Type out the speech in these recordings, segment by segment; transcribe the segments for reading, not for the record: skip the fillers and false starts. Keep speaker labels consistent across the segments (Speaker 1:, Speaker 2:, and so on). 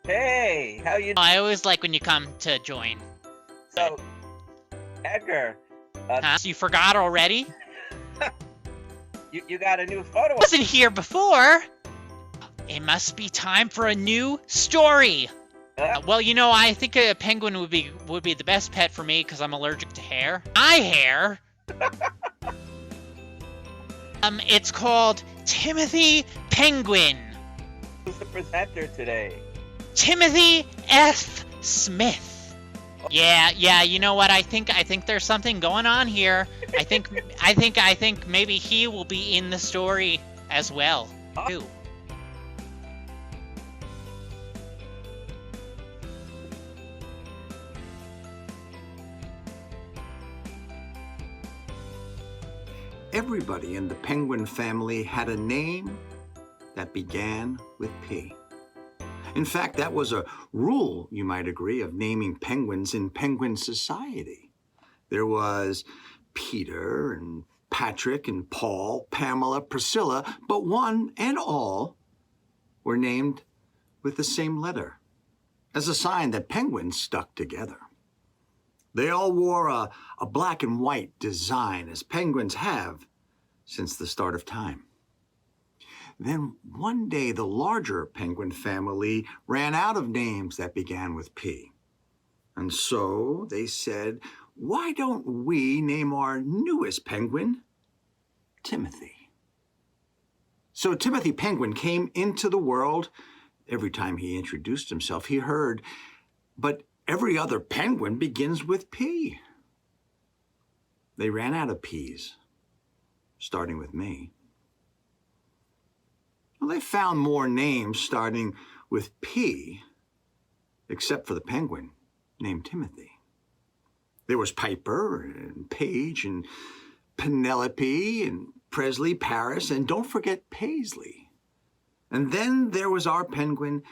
Speaker 1: Hey, how you?
Speaker 2: I always like when you come to join.
Speaker 1: So, Edgar,
Speaker 2: Huh? You forgot already?
Speaker 1: you got a new photo.
Speaker 2: Wasn't here before. It must be time for a new story. Well, I think a penguin would be the best pet for me because I'm allergic to hair. My hair. It's called Timothy Penguin.
Speaker 1: Who's the presenter today?
Speaker 2: Timothy F. Smith. Yeah, you know what? I think there's something going on here. I think maybe he will be in the story as well, too.
Speaker 3: Everybody in the penguin family had a name that began with P. In fact, that was a rule, you might agree, of naming penguins in penguin society. There was Peter and Patrick and Paul, Pamela, Priscilla, but one and all were named with the same letter, as a sign that penguins stuck together. They all wore a black and white design, as penguins have since the start of time. Then one day, the larger penguin family ran out of names that began with P. And so they said, why don't we name our newest penguin Timothy? So Timothy Penguin came into the world. Every time he introduced himself, he heard, but every other penguin begins with P. They ran out of P's, starting with me. Well, they found more names starting with P, except for the penguin named Timothy. There was Piper and Paige and Penelope and Presley, Paris, and don't forget Paisley. And then there was our penguin,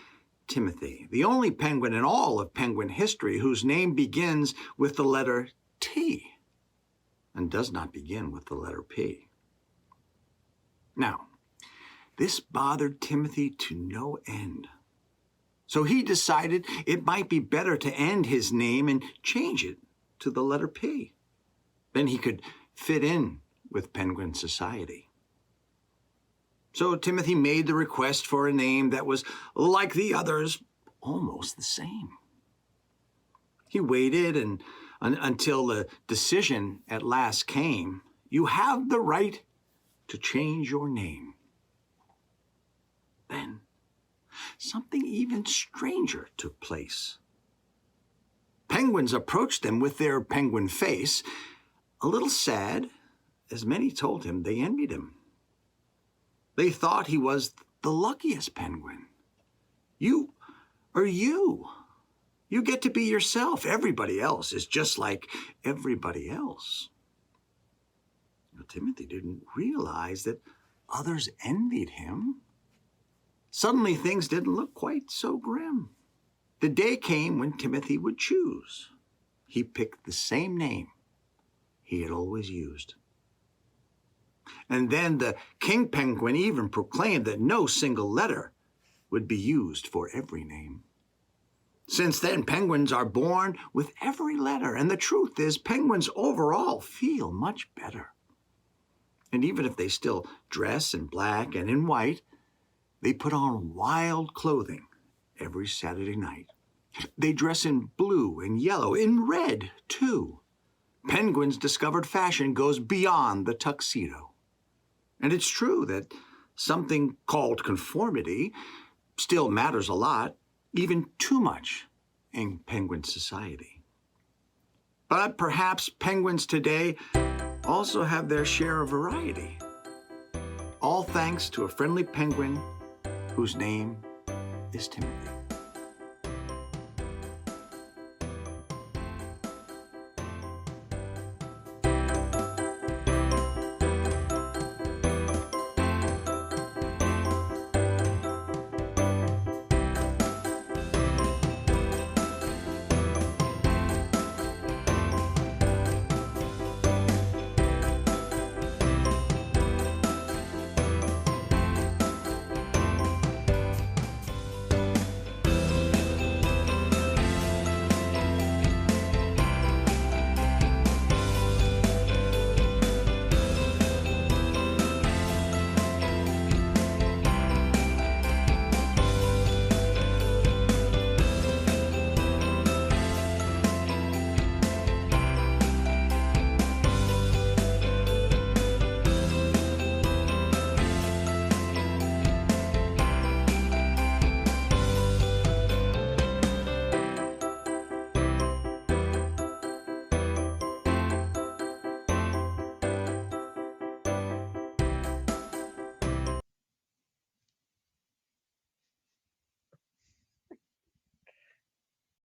Speaker 3: Timothy, the only penguin in all of penguin history whose name begins with the letter T and does not begin with the letter P. Now, this bothered Timothy to no end. So he decided it might be better to end his name and change it to the letter P. Then he could fit in with penguin society. So Timothy made the request for a name that was like the others, almost the same. He waited until the decision at last came. You have the right to change your name. Then something even stranger took place. Penguins approached him with their penguin face, a little sad, as many told him they envied him. They thought he was the luckiest penguin. You are you. You get to be yourself. Everybody else is just like everybody else. Now, Timothy didn't realize that others envied him. Suddenly, things didn't look quite so grim. The day came when Timothy would choose. He picked the same name he had always used. And then the king penguin even proclaimed that no single letter would be used for every name. Since then, penguins are born with every letter, and the truth is, penguins overall feel much better. And even if they still dress in black and in white, they put on wild clothing every Saturday night. They dress in blue and yellow, in red, too. Penguins discovered fashion goes beyond the tuxedo. And it's true that something called conformity still matters a lot, even too much, in penguin society. But perhaps penguins today also have their share of variety, all thanks to a friendly penguin whose name is Timothy.